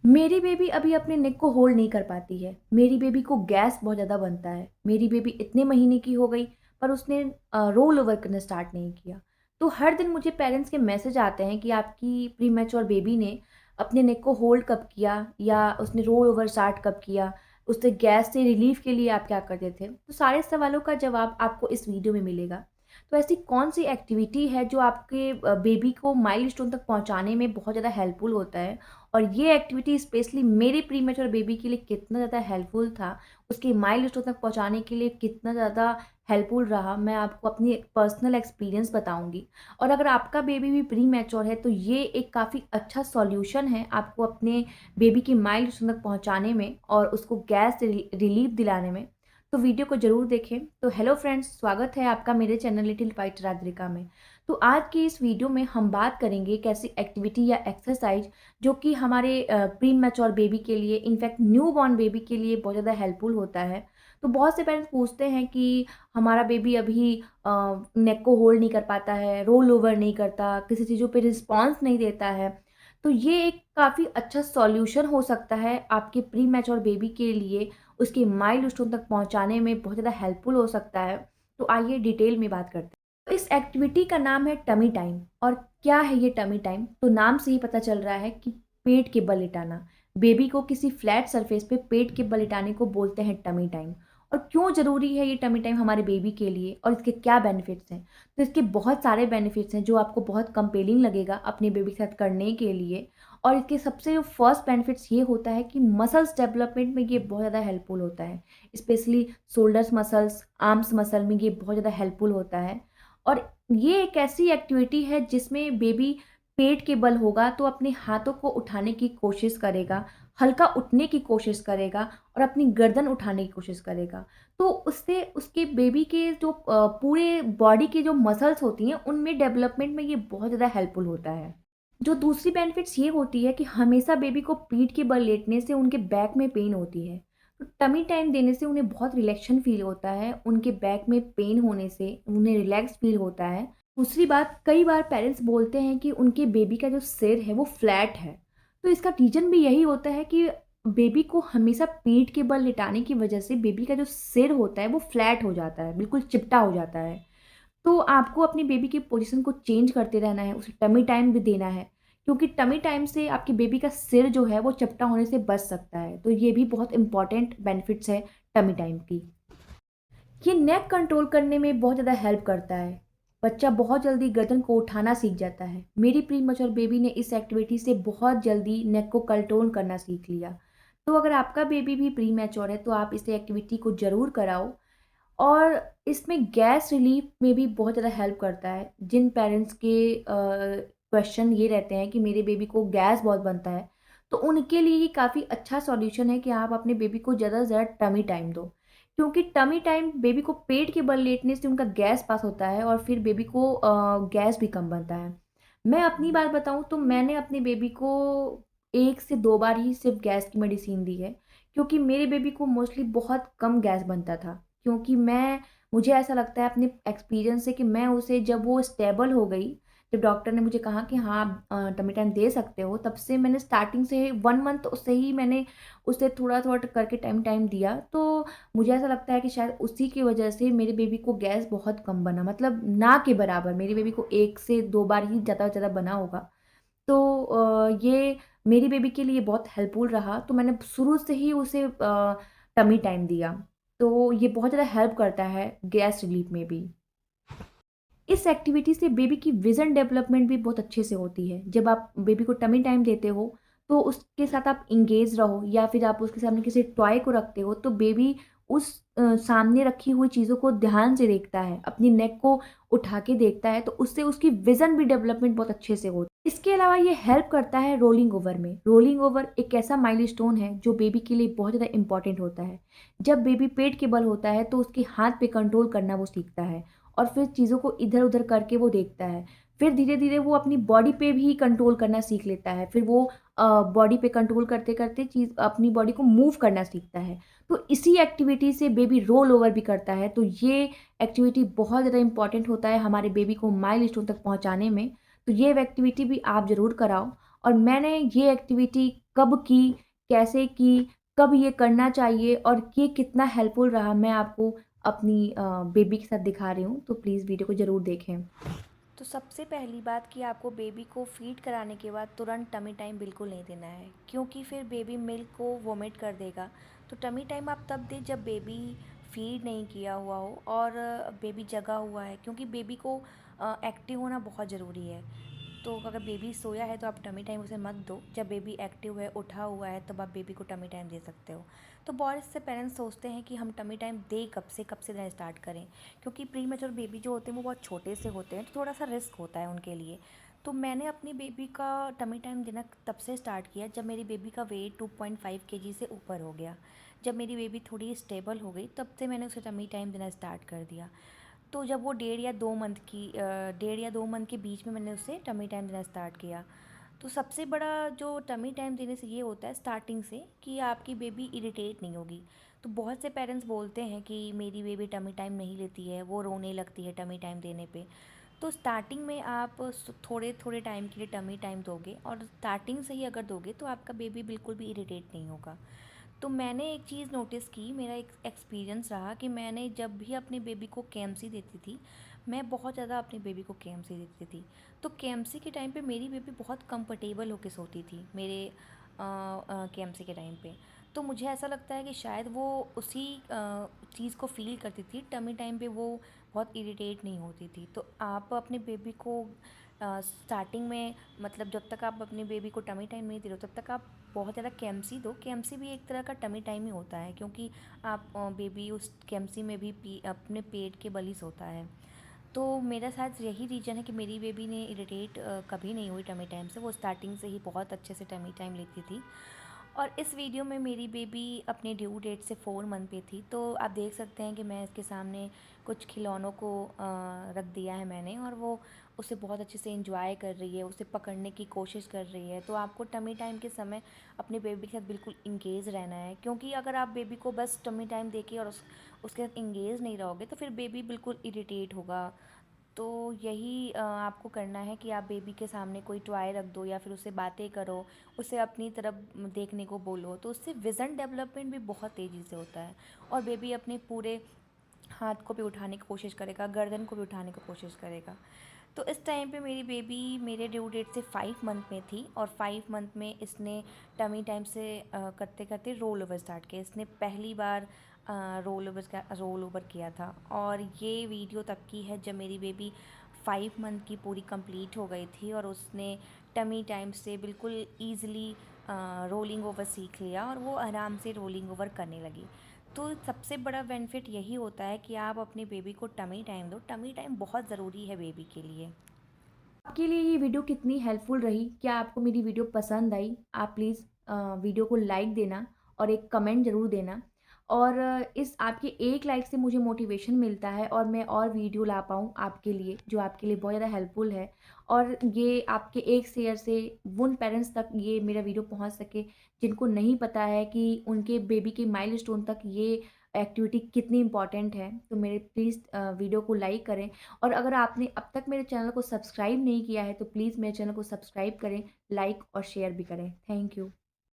मेरी बेबी अभी अपने नेक को होल्ड नहीं कर पाती है। मेरी बेबी को गैस बहुत ज़्यादा बनता है। मेरी बेबी इतने महीने की हो गई पर उसने रोल ओवर करना स्टार्ट नहीं किया। तो हर दिन मुझे पेरेंट्स के मैसेज आते हैं कि आपकी प्रीमैच्योर बेबी ने अपने नेक को होल्ड कब किया या उसने रोल ओवर स्टार्ट कब किया, उससे गैस से रिलीफ़ के लिए आप क्या करते थे? तो सारे सवालों का जवाब आपको इस वीडियो में मिलेगा। तो ऐसी कौन-सी एक्टिविटी है जो आपके बेबी को माइलस्टोन तक पहुँचाने में बहुत ज़्यादा हेल्पफुल होता है? और ये एक्टिविटी स्पेशली मेरे प्रीमैच्योर बेबी के लिए कितना ज़्यादा हेल्पफुल था, उसके माइलस्टोन तक पहुँचाने के लिए कितना ज़्यादा हेल्पफुल रहा, मैं आपको अपनी पर्सनल एक्सपीरियंस बताऊँगी। और अगर आपका बेबी भी प्रीमैच्योर है, तो ये एक काफ़ी अच्छा सॉल्यूशन है आपको अपने बेबी की माइलस्टोन तक पहुँचाने में और उसको गैस से रिलीफ़ दिलाने में। तो वीडियो को ज़रूर देखें। तो हेलो फ्रेंड्स, स्वागत है आपका मेरे चैनल लिटिल व्हाइट राधिका में। तो आज की इस वीडियो में हम बात करेंगे एक ऐसी एक्टिविटी या एक्सरसाइज़ जो कि हमारे प्री मैच्योर बेबी के लिए, इनफैक्ट न्यू बॉर्न बेबी के लिए बहुत ज़्यादा हेल्पफुल होता है। तो बहुत से पेरेंट्स पूछते हैं कि हमारा बेबी अभी नेक को होल्ड नहीं कर पाता है, रोल ओवर नहीं करता, किसी चीज़ों पे रिस्पॉन्स नहीं देता है। तो ये एक काफ़ी अच्छा सॉल्यूशन हो सकता है आपके प्री मैच्योर बेबी के लिए, उसके माइलस्टोन तक पहुँचाने में बहुत ज़्यादा हेल्पफुल हो सकता है। तो आइए डिटेल में बात करते हैं। तो इस एक्टिविटी का नाम है टमी टाइम। और क्या है ये टमी टाइम? तो नाम से ही पता चल रहा है कि पेट के बल लिटाना। बेबी को किसी फ्लैट सरफेस पे पेट के बल लिटाने को बोलते हैं टमी टाइम। और क्यों ज़रूरी है ये टमी टाइम हमारे बेबी के लिए और इसके क्या बेनिफिट्स हैं? तो इसके बहुत सारे बेनिफिट्स हैं जो आपको बहुत कंपेलिंग लगेगा अपने बेबी के साथ करने के लिए। और इसके सबसे जो फर्स्ट बेनिफिट्स ये होता है कि मसल्स डेवलपमेंट में ये बहुत ज़्यादा हेल्पफुल होता है। Specially shoulders muscles, arms muscle में ये बहुत ज़्यादा हेल्पफुल होता है। और ये एक ऐसी एक्टिविटी है जिसमें बेबी पेट के बल होगा तो अपने हाथों को उठाने की कोशिश करेगा, हल्का उठने की कोशिश करेगा और अपनी गर्दन उठाने की कोशिश करेगा। तो उससे उसके बेबी के जो पूरे बॉडी के जो मसल्स होती हैं उनमें डेवलपमेंट में ये बहुत ज़्यादा हेल्पफुल होता है। जो दूसरी बेनिफिट्स ये होती है कि हमेशा बेबी को पीठ के बल लेटने से उनके बैक में पेन होती है। तो टमी टाइम देने से उन्हें बहुत रिलैक्सेशन फ़ील होता है, उनके बैक में पेन होने से उन्हें रिलैक्स फ़ील होता है। दूसरी बात, कई बार पेरेंट्स बोलते हैं कि उनके बेबी का जो सिर है वो फ्लैट है। तो इसका रीज़न भी यही होता है कि बेबी को हमेशा पीठ के बल लिटाने की वजह से बेबी का जो सिर होता है वो फ्लैट हो जाता है, बिल्कुल चिपटा हो जाता है। तो आपको अपनी बेबी की पोजीशन को चेंज करते रहना है, उसे टमी टाइम भी देना है, क्योंकि टमी टाइम से आपके बेबी का सिर जो है वो चपटा होने से बच सकता है। तो ये भी बहुत इम्पोर्टेंट बेनिफिट्स है टमी टाइम की। ये नेक कंट्रोल करने में बहुत ज़्यादा हेल्प करता है। बच्चा बहुत जल्दी गर्दन को उठाना सीख जाता है। मेरी प्रीमैच्योर बेबी ने इस एक्टिविटी से बहुत जल्दी नेक को कंट्रोल करना सीख लिया। तो अगर आपका बेबी भी प्रीमैच्योर है तो आप इस एक्टिविटी को ज़रूर कराओ। और इसमें गैस रिलीफ में भी बहुत ज़्यादा हेल्प करता है। जिन पेरेंट्स के क्वेश्चन ये रहते हैं कि मेरे बेबी को गैस बहुत बनता है, तो उनके लिए ये काफ़ी अच्छा सॉल्यूशन है कि आप अपने बेबी को ज़्यादा से ज़्यादा टमी टाइम दो। क्योंकि टमी टाइम बेबी को पेट के बल लेटने से उनका गैस पास होता है और फिर बेबी को गैस भी कम बनता है। मैं अपनी बात बताऊँ तो मैंने अपने बेबी को 1 से 2 बार ही सिर्फ़ गैस की मेडिसिन दी है, क्योंकि मेरे बेबी को मोस्टली बहुत कम गैस बनता था। क्योंकि मुझे ऐसा लगता है अपने एक्सपीरियंस से कि मैं उसे जब वो स्टेबल हो गई, जब डॉक्टर ने मुझे कहा कि हाँ, आप टमी टाइम दे सकते हो, तब से मैंने स्टार्टिंग से 1 मंथ से ही मैंने उसे थोड़ा-थोड़ा करके टाइम टाइम दिया। तो मुझे ऐसा लगता है कि शायद उसी की वजह से मेरे बेबी को गैस बहुत कम बना, मतलब ना के बराबर। मेरे बेबी को 1 से 2 बार ही ज़्यादा से ज़्यादा बना होगा। तो ये मेरी बेबी के लिए बहुत हेल्पफुल रहा, तो मैंने शुरू से ही उसे टमी टाइम दिया। तो ये बहुत ज़्यादा हेल्प करता है गैस रिलीफ़ में भी। इस एक्टिविटी से बेबी की विज़न डेवलपमेंट भी बहुत अच्छे से होती है। जब आप बेबी को टमी टाइम देते हो, तो उसके साथ आप एंगेज रहो या फिर आप उसके सामने किसी टॉय को रखते हो, तो बेबी उस सामने रखी हुई चीज़ों को ध्यान से देखता है, अपनी नेक को उठा के देखता है, तो उससे उसकी विज़न भी डेवलपमेंट बहुत अच्छे से होती है। इसके अलावा ये हेल्प करता है रोलिंग ओवर में। रोलिंग ओवर एक ऐसा माइलस्टोन है जो बेबी के लिए बहुत ज़्यादा इम्पोर्टेंट होता है। जब बेबी पेट के बल होता है, तो उसके हाथ पे कंट्रोल करना वो सीखता है। और फिर चीज़ों को इधर-उधर करके वो देखता है। फिर धीरे-धीरे वो अपनी बॉडी पे भी कंट्रोल करना सीख लेता है। फिर वो बॉडी पे कंट्रोल करते-करते चीज़ अपनी बॉडी को मूव करना सीखता है। तो इसी एक्टिविटी से बेबी रोल ओवर भी करता है। तो ये एक्टिविटी बहुत ज़्यादा इम्पोर्टेंट होता है हमारे बेबी को माइलस्टोन तक पहुँचाने में। तो ये एक्टिविटी भी आप ज़रूर कराओ। और मैंने ये एक्टिविटी कब की, कैसे की, कब ये करना चाहिए और ये कितना हेल्पफुल रहा, मैं आपको अपनी बेबी के साथ दिखा रही हूँ, तो प्लीज़ वीडियो को ज़रूर देखें। तो सबसे पहली बात कि आपको बेबी को फ़ीड कराने के बाद तुरंत टमी टाइम बिल्कुल नहीं देना है, क्योंकि फिर बेबी मिल्क को वोमिट कर देगा। तो टमी टाइम आप तब दें जब बेबी फ़ीड नहीं किया हुआ हो और बेबी जगा हुआ है, क्योंकि बेबी को एक्टिव होना बहुत ज़रूरी है। तो अगर बेबी सोया है तो आप टमी टाइम उसे मत दो। जब बेबी एक्टिव है, उठा हुआ है, तब आप बेबी को टमी टाइम दे सकते हो। तो बहुत से पेरेंट्स सोचते हैं कि हम टमी टाइम दें कब से देना स्टार्ट करें, क्योंकि प्री मैच्योर बेबी जो होते हैं वो बहुत छोटे से होते हैं, तो थोड़ा सा रिस्क होता है उनके लिए। तो मैंने अपनी बेबी का टमी टाइम देना तब से स्टार्ट किया जब मेरी बेबी का वेट 2.5 केजी से ऊपर हो गया। जब मेरी बेबी थोड़ी स्टेबल हो गई तब से मैंने उसे टमी टाइम देना स्टार्ट कर दिया। तो जब वो 1.5 या 2 मंथ के बीच में मैंने उसे टमी टाइम देना स्टार्ट किया। तो सबसे बड़ा जो टमी टाइम देने से ये होता है स्टार्टिंग से कि आपकी बेबी इरिटेट नहीं होगी। तो बहुत से पेरेंट्स बोलते हैं कि मेरी बेबी टमी टाइम नहीं लेती है, वो रोने लगती है टमी टाइम देने पे। तो स्टार्टिंग में आप थोड़े थोड़े टाइम के लिए टमी टाइम दोगे, और स्टार्टिंग से ही अगर दोगे तो आपका बेबी बिल्कुल भी इरिटेट नहीं होगा। तो मैंने एक चीज़ नोटिस की, मेरा एक एक्सपीरियंस रहा कि मैंने जब भी अपनी बेबी को केएमसी देती थी, मैं बहुत ज़्यादा अपनी बेबी को केएमसी देती थी। तो केएमसी के टाइम पे मेरी बेबी बहुत कंफर्टेबल होके सोती थी मेरे केएमसी के टाइम पे। तो मुझे ऐसा लगता है कि शायद वो उसी चीज़ को फ़ील करती थी, टमी टाइम पे वो बहुत इरिटेट नहीं होती थी। तो आप अपने बेबी को स्टार्टिंग में, मतलब जब तक आप अपनी बेबी को टमी टाइम नहीं दे रहे हो तब तक आप बहुत ज़्यादा केएमसी दो। केएमसी भी एक तरह का टमी टाइम ही होता है, क्योंकि आप बेबी उस केएमसी में भी अपने पेट के बल ही सोता है। तो मेरा शायद यही रीज़न है कि मेरी बेबी ने इरिटेट कभी नहीं हुई टमी टाइम से, वो स्टार्टिंग से ही बहुत अच्छे से टमी टाइम लेती थी। और इस वीडियो में मेरी बेबी अपने ड्यू डेट से 4 मंथ पे थी, तो आप देख सकते हैं कि मैं इसके सामने कुछ खिलौनों को रख दिया है मैंने, और वो उसे बहुत अच्छे से एंजॉय कर रही है, उसे पकड़ने की कोशिश कर रही है। तो आपको टमी टाइम के समय अपने बेबी के साथ बिल्कुल इंगेज रहना है, क्योंकि अगर आप बेबी को बस टमी टाइम देके और उसके साथ इंगेज नहीं रहोगे तो फिर बेबी बिल्कुल इरिटेट होगा। तो यही आपको करना है कि आप बेबी के सामने कोई टॉय रख दो या फिर उससे बातें करो, उसे अपनी तरफ देखने को बोलो, तो उससे विज़न डेवलपमेंट भी बहुत तेज़ी से होता है। और बेबी अपने पूरे हाथ को भी उठाने की कोशिश करेगा, गर्दन को भी उठाने की कोशिश करेगा। तो इस टाइम पे मेरी बेबी मेरे ड्यू डेट से 5 मंथ में थी, और 5 मंथ में इसने टमी टाइम से करते करते रोल ओवर स्टार्ट किया। इसने पहली बार रोल ओवर किया था, और ये वीडियो तब की है जब मेरी बेबी 5 मंथ की पूरी कंप्लीट हो गई थी, और उसने टमी टाइम से बिल्कुल ईज़िली रोलिंग ओवर सीख लिया और वो आराम से रोलिंग ओवर करने लगी। तो सबसे बड़ा बेनिफिट यही होता है कि आप अपने बेबी को टमी टाइम दो। टमी टाइम बहुत ज़रूरी है बेबी के लिए। आपके लिए ये वीडियो कितनी हेल्पफुल रही? क्या आपको मेरी वीडियो पसंद आई? आप प्लीज़ वीडियो को लाइक देना और एक कमेंट ज़रूर देना। और इस आपके एक लाइक से मुझे मोटिवेशन मिलता है और मैं और वीडियो ला पाऊँ आपके लिए, जो आपके लिए बहुत ज़्यादा हेल्पफुल है। और ये आपके एक शेयर से उन पेरेंट्स तक ये मेरा वीडियो पहुँच सके, जिनको नहीं पता है कि उनके बेबी के माइलस्टोन तक ये एक्टिविटी कितनी इम्पोर्टेंट है। तो मेरे प्लीज़ वीडियो को लाइक करें। और अगर आपने अब तक मेरे चैनल को सब्सक्राइब नहीं किया है, तो प्लीज़ मेरे चैनल को सब्सक्राइब करें, लाइक और शेयर भी करें। Thank you.